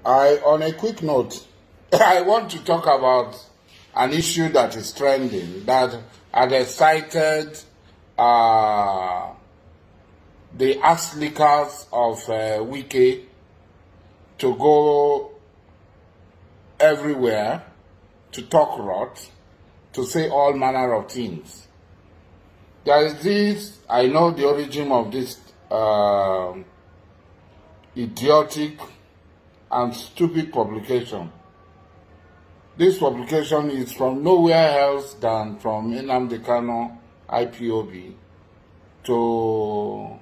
On a quick note, I want to talk about an issue that is trending that had excited the ass lickers of Wike to go everywhere to talk rot, to say all manner of things. There is this, I know the origin of this idiotic and stupid publication. This publication is from nowhere else than from Nnamdi Kanu IPOB to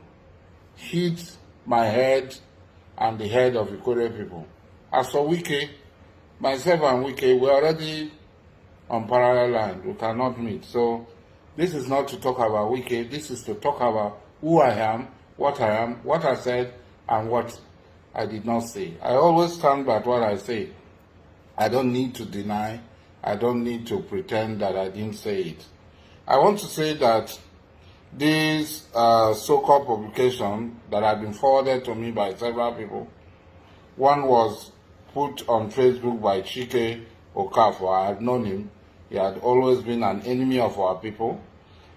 hit my head and the head of Ikore people. As for Wike, myself and Wike, we're already on parallel line. We cannot meet. So this is not to talk about Wike. This is to talk about who I am, what I said, and what I did not say. I always stand by what I say. I don't need to deny. I don't need to pretend that I didn't say it. I want to say that this so-called publication that had been forwarded to me by several people, one was put on Facebook by Chike Okafor. I had known him. He had always been an enemy of our people.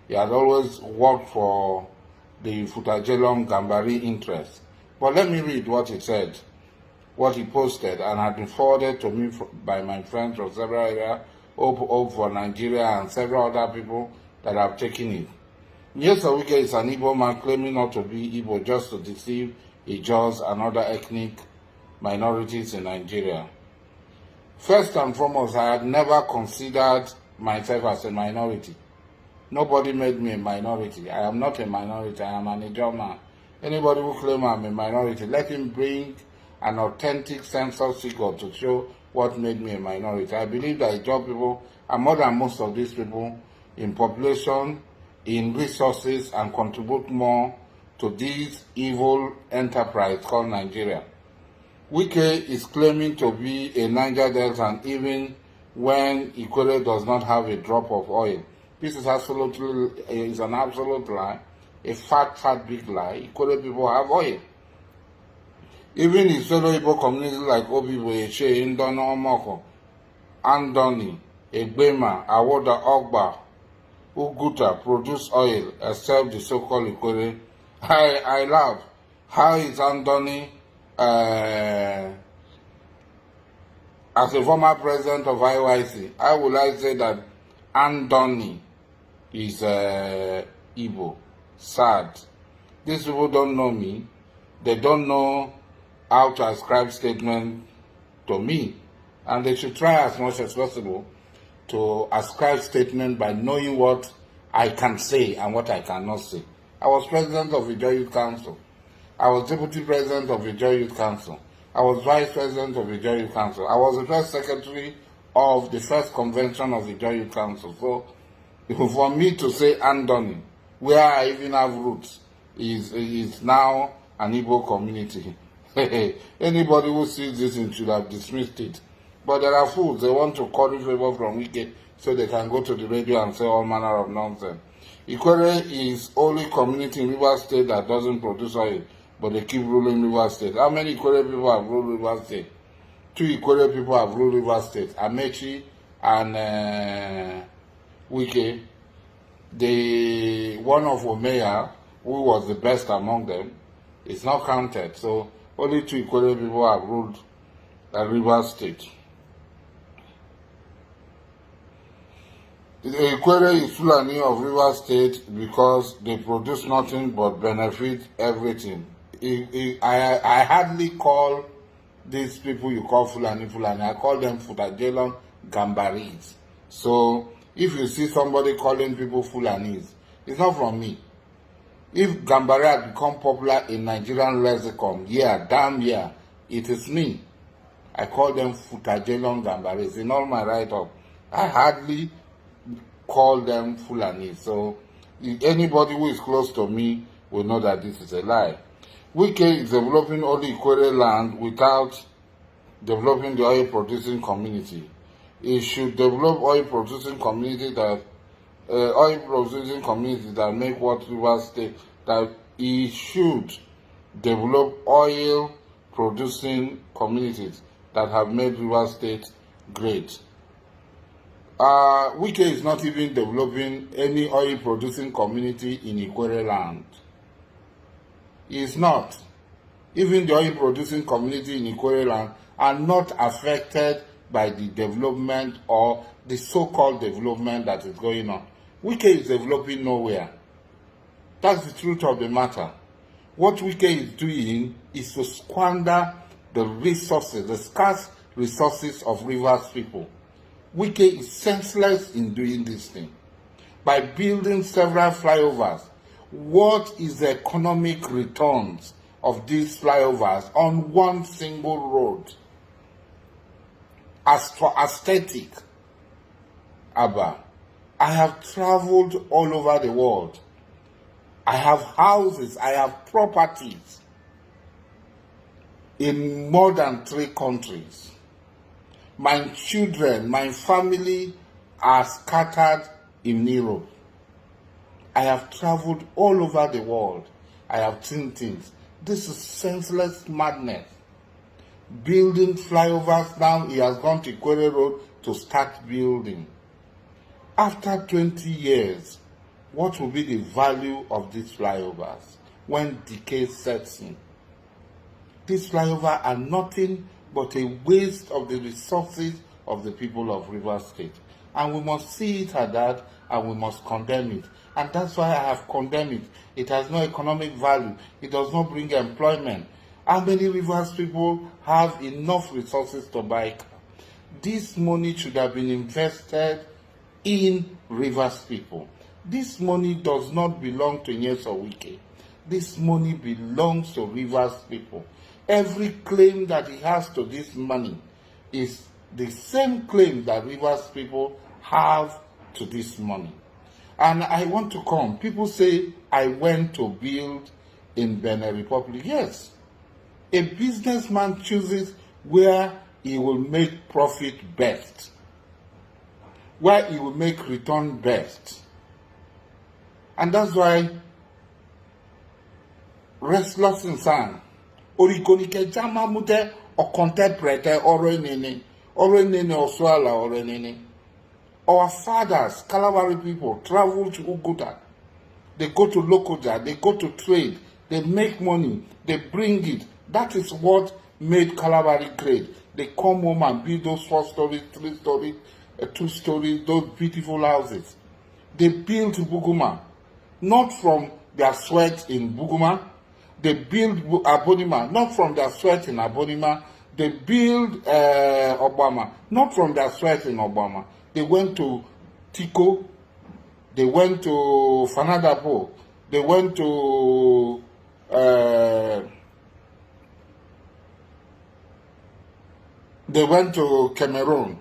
He had always worked for the Futajelong Gambari interest. But let me read what he said, what he posted, and had been forwarded to me by my friends from several areas, Hope for Nigeria, and several other people that have taken it. Yes, Wike is an Igbo man claiming not to be Igbo just to deceive Ijaws and other ethnic minorities in Nigeria. First and foremost, I had never considered myself as a minority. Nobody made me a minority. I am not a minority. I am an Ijaw man. Anybody who claims I'm a minority, let him bring an authentic census figure to show what made me a minority. I believe that Ijaw people are more than most of these people in population, in resources, and contribute more to this evil enterprise called Nigeria. Wike is claiming to be a Niger Delta, and even when Ikore does not have a drop of oil. This is an absolute lie, a fat big lie. Ikore people have oil. Even in fellow Igbo communities like Obibo, Eche, Indono, Omoko, Andoni, Egbema, Awoda, Ogba, Uguta produce oil except the so-called Ikore. I laugh. How is Andoni, as a former president of IYC, how will I say that Andoni is Igbo? Sad. These people don't know me. They don't know how to ascribe statement to me. And they should try as much as possible to ascribe statement by knowing what I can say and what I cannot say. I was president of Ijaw Youth Council. I was deputy president of Ijaw Youth Council. I was vice president of Ijaw Youth Council. I was the first secretary of the first convention of Ijaw Youth Council. So for me to say Andoni, where I even have roots, is now an Igbo community. Anybody who sees this should have dismissed it. But there are fools, they want to curry favor from Wike so they can go to the radio and say all manner of nonsense. Ikore is only community in River State that doesn't produce oil, but they keep ruling River State. How many Ikore people have ruled River State? 2 Ikore people have ruled River State, Amechi and Wike. The one of Omeya, who was the best among them, is not counted. So only 2 Ikore people have ruled River State. The Ikore is Fulani of River State because they produce nothing but benefit everything. I hardly call these people you call Fulani. I call them Futajelong Gambaris. So if you see somebody calling people Fulanis, it's not from me. If Gambari had become popular in Nigerian lexicon, damn yeah, it is me. I call them Futajelong Gambaris. In all my write-up, I hardly call them Fulani. So anybody who is close to me will know that this is a lie. Wike is developing only Ikore land without developing the oil producing community. It should develop oil producing community that make what River State, that it should develop oil producing communities that have made River State great. Wike is not even developing any oil-producing community in Ikwere land. He is not. Even the oil-producing community in Ikwere land are not affected by the development or the so-called development that is going on. Wike is developing nowhere. That's the truth of the matter. What Wike is doing is to squander the resources, the scarce resources of Rivers people. Wike is senseless in doing this thing. By building several flyovers, what is the economic returns of these flyovers on one single road? As for aesthetic, Abba, I have traveled all over the world. I have houses, I have properties in more than 3 countries. My children, my family are scattered in Europe. I have traveled all over the world. I have seen things. This is senseless madness. Building flyovers now, he has gone to Ikwere Road to start building. After 20 years, what will be the value of these flyovers when decay sets in? These flyovers are nothing but a waste of the resources of the people of River State. And we must see it at that, and we must condemn it. And that's why I have condemned it. It has no economic value. It does not bring employment. How many Rivers people have enough resources to buy car? This money should have been invested in Rivers people. This money does not belong to Nyeso Wike. This money belongs to Rivers people. Every claim that he has to this money is the same claim that Rivers people have to this money. And I want to come. People say, I went to build in Benin Republic. Yes. A businessman chooses where he will make profit best, where he will make return best. And that's why restless insan orikonike jama mute o contemplate orenene oswala orenene. Our fathers, Kalabari people, travel to Uguta. They go to Lokoja, they go to trade, they make money, they bring it. That is what made Kalabari great. They come home and build those 4 stories, 3 stories, 2 stories, those beautiful houses. They built Buguma, not from their sweat in Buguma. They built Abonima, not from their sweat in Abonima. They built Obama, not from their sweat in Obama. They went to Tiko, they went to Fanadapo, they went to Cameroon,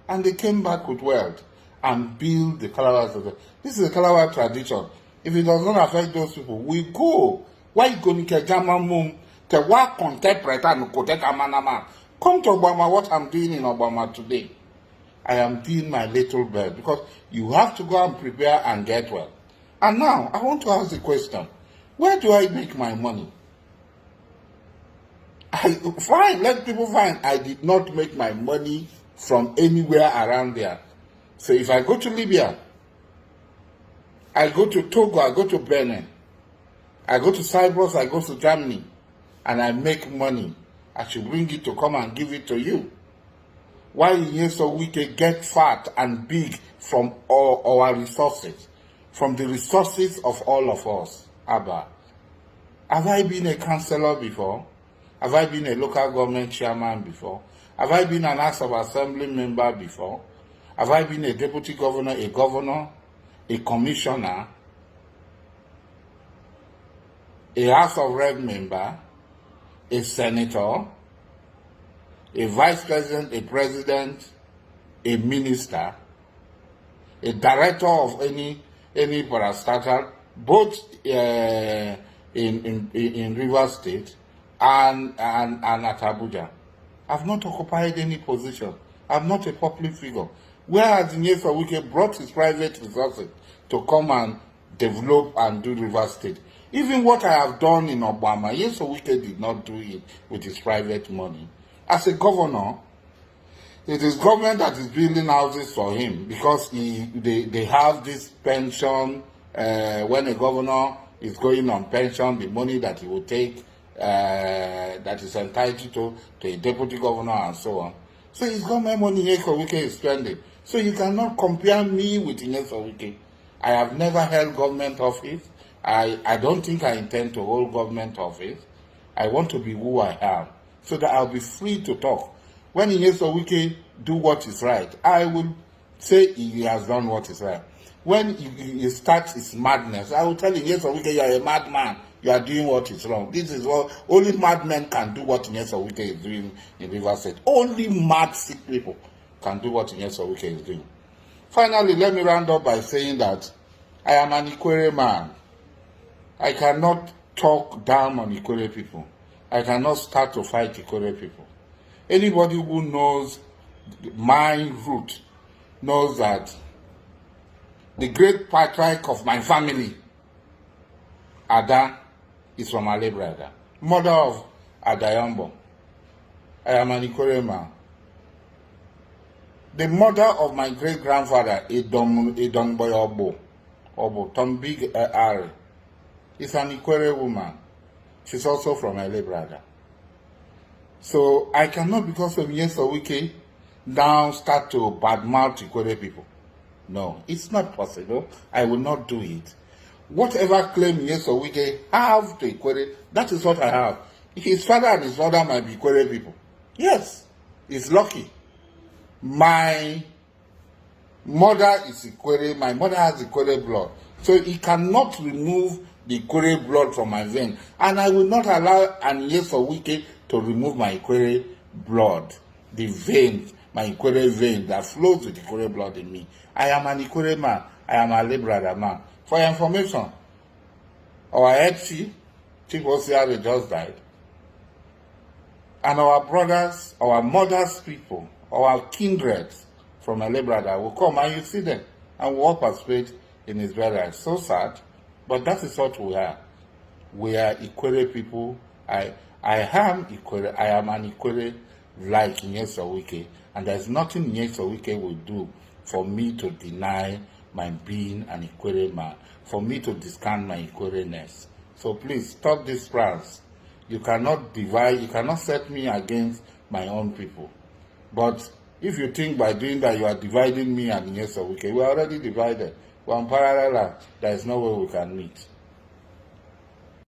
and they came back with wealth and built the Calabar. This is the Calabar tradition. If it does not affect those people, we go. Why you going to Jama Mum? Te wa contemporary no kote kamanama. Come to Obama, what I'm doing in Obama today. I am doing my little bit because you have to go and prepare and get well. And now, I want to ask the question, where do I make my money? Fine, let people find I did not make my money from anywhere around there. So if I go to Libya, I go to Togo, I go to Benin, I go to Cyprus, I go to Germany, and I make money, I should bring it to come and give it to you. Why Nyeso Wike get fat and big from all our resources, from the resources of all of us? Abba, have I been a councillor before? Have I been a local government chairman before? Have I been an House of Assembly member before? Have I been a deputy governor, a commissioner, a House of Rep member, a senator, a vice president, a president, a minister, a director of any parastatal, both in River State and at Abuja? I've not occupied any position. I'm not a public figure. Whereas Nyeso Wike brought his private resources to come and develop and do River State. Even what I have done in Obama, Nyeso Wike did not do it with his private money. As a governor, It is government that is building houses for him because they have this pension. When a governor is going on pension, the money that he will take, that is entitled to a deputy governor and so on. So it's government money Nyeso Wike is spending. So you cannot compare me with Nyeso Wike. I have never held government office. I don't think I intend to hold government office. I want to be who I am, so that I'll be free to talk. When Nyeso Wike do what is right, I will say he has done what is right. When he starts his madness, I will tell Nyeso Wike, you are a madman. You are doing what is wrong. This is what only madmen can do. What Nyeso Wike is doing in Rivers State. Only mad sick people can do what Nyeso Wike is doing. Finally, let me round up by saying that I am an Ikwere man. I cannot talk down on Ikwere people. I cannot start to fight Ikwere people. Anybody who knows my root knows that the great patriarch of my family, Ada, is from Alebrada, mother of Adayombo. I am an Ikwere man. The mother of my great-grandfather, Idongboy Obo, Tombig Ari, is an Ikwere woman. She's also from Alebrada. So I cannot, because of Nyeso Wike, now start to badmouth Ikwere people. No, it's not possible. I will not do it. Whatever claim Nyeso Wike have to Ikwere, that is what I have. His father and his mother might be Ikwere people. Yes, he's lucky. My mother is Ikwere. My mother has Ikwere blood. So he cannot remove the Ikwere blood from my vein. And I will not allow Nyeso Wike to remove my Ikwere blood. The vein, my Ikwere vein that flows with Ikwere blood in me. I am an Ikwere man. I am a Alebrada man. For your information, our head chief Osiari just died. And our brothers, our mothers' people, our kindreds from Alebrada will come and you see them and will participate in his burial. So sad, but that is what we are. We are Ikwere people. I am Ikwere. I am an Ikwere like Nyeso Wike, and there's nothing Nyeso Wike will do for me to deny my being an Ikwere man, for me to discount my Ikwere-ness. So please stop this plans. You cannot divide, you cannot set me against my own people. But if you think by doing that you are dividing me and Nyeso Wike, we are already divided. We're on parallel. There is no way we can meet.